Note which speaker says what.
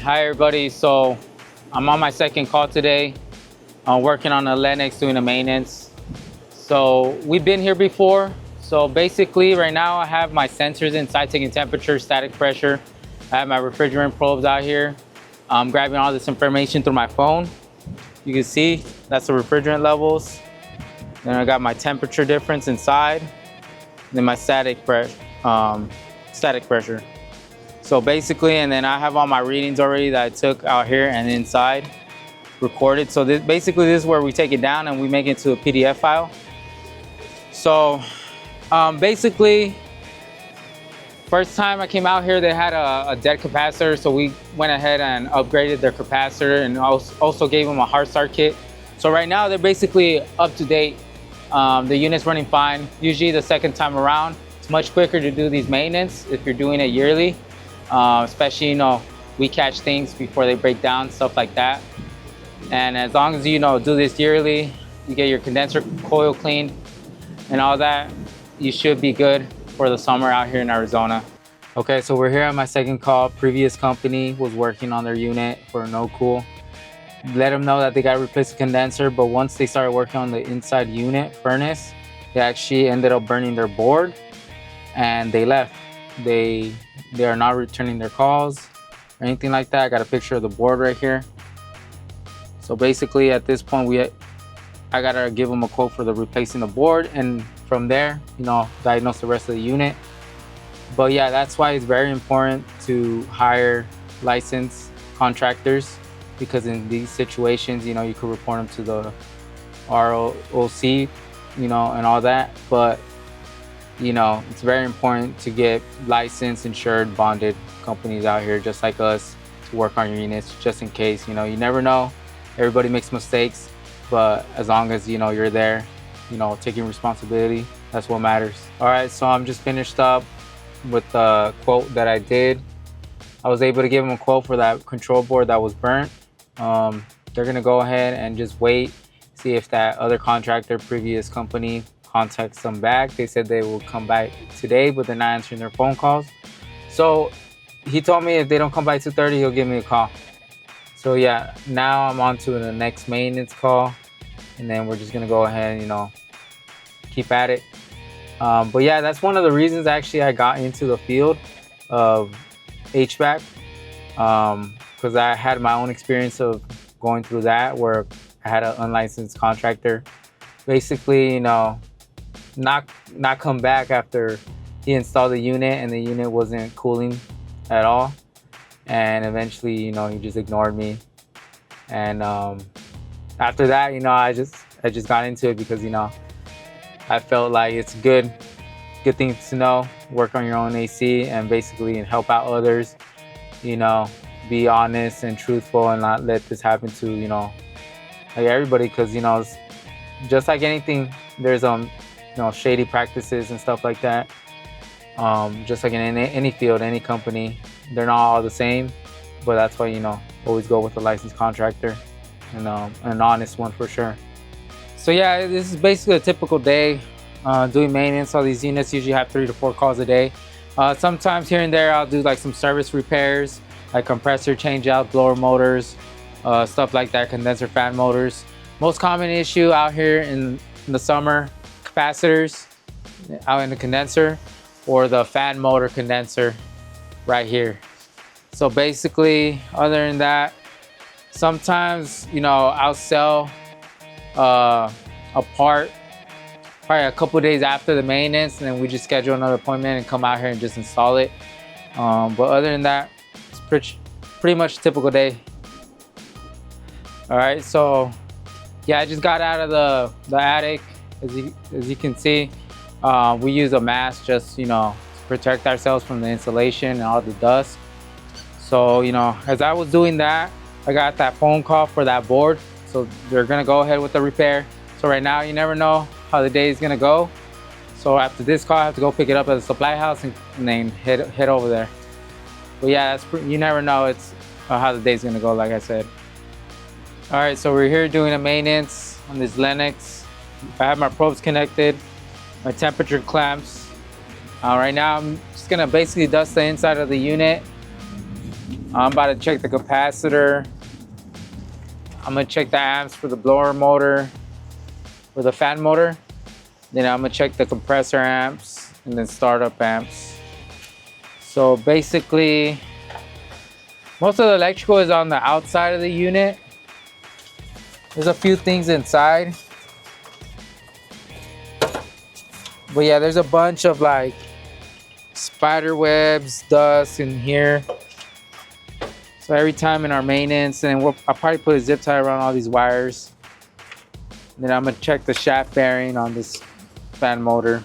Speaker 1: Hi everybody, so I'm on my second call today. I'm working on the Lennox doing the maintenance. So we've been here before. So basically right now I have my sensors inside taking temperature, static pressure. I have my refrigerant probes out here. I'm grabbing all this information through my phone. You can see that's the refrigerant levels. Then I got my temperature difference inside. Then my static pressure. So basically, and then I have all my readings already that I took out here and inside recorded. So this is where we take it down and we make it to a PDF file. So basically, first time I came out here, they had a dead capacitor. So we went ahead and upgraded their capacitor and also gave them a hard start kit. So right now they're basically up to date. The unit's running fine. Usually the second time around, it's much quicker to do these maintenance if you're doing it yearly. Especially, we catch things before they break down, stuff like that. And as long as you do this yearly, you get your condenser coil cleaned and all that, you should be good for the summer out here in Arizona. Okay, so we're here at my second call. Previous company was working on their unit for no cool. Let them know that they got to replace the condenser, but once they started working on the inside unit furnace, they actually ended up burning their board and they left. They are not returning their calls or anything like that. I got a picture of the board right here. So basically at this point, I gotta give them a quote for the replacing the board, and from there, diagnose the rest of the unit. But yeah, that's why it's very important to hire licensed contractors, because in these situations, you could report them to the ROC, and all that. But it's very important to get licensed, insured, bonded companies out here just like us to work on your units, just in case. You never know. Everybody makes mistakes, but as long as you're there, taking responsibility, that's what matters. All right, so I'm just finished up with the quote that I did. I was able to give them a quote for that control board that was burnt. They're gonna go ahead and just wait, see if that other contractor, previous company, contacts them back. They said they will come back today, but they're not answering their phone calls. So he told me if they don't come by 2:30, he'll give me a call. So yeah, now I'm on to the next maintenance call, and then we're just gonna go ahead and keep at it. But yeah, that's one of the reasons actually I got into the field of HVAC, because I had my own experience of going through that, where I had an unlicensed contractor basically not come back after he installed the unit and the unit wasn't cooling at all, and eventually he just ignored me. And after that, I just got into it because I felt like it's good thing to know, work on your own AC and basically help out others, be honest and truthful and not let this happen to like everybody, because just like anything, there's shady practices and stuff like that. Just like in any field, any company, they're not all the same, but that's why always go with a licensed contractor and an honest one for sure. So yeah, this is basically a typical day doing maintenance. All these units usually have 3 to 4 calls a day. Sometimes here and there I'll do like some service repairs, like compressor change out, blower motors, stuff like that, condenser fan motors. Most common issue out here in the summer, capacitors out in the condenser, or the fan motor condenser right here. So basically, other than that, sometimes I'll sell a part probably a couple days after the maintenance, and then we just schedule another appointment and come out here and just install it. But other than that, it's pretty much a typical day. All right, so yeah, I just got out of the attic. As you can see, we use a mask just to protect ourselves from the insulation and all the dust. So as I was doing that, I got that phone call for that board. So they're gonna go ahead with the repair. So right now, you never know how the day is gonna go. So after this call, I have to go pick it up at the supply house and then head over there. But yeah, you never know. It's how the day's gonna go, like I said. All right, so we're here doing a maintenance on this Lennox. I have my probes connected, my temperature clamps. Right now, I'm just gonna basically dust the inside of the unit I'm about to check the capacitor. I'm gonna check the amps for the blower motor, for the fan motor. Then I'm gonna check the compressor amps and then startup amps. So basically, most of the electrical is on the outside of the unit. There's a few things inside. But yeah, there's a bunch of like spider webs, dust in here. So every time in our maintenance, and I'll probably put a zip tie around all these wires. Then I'm gonna check the shaft bearing on this fan motor.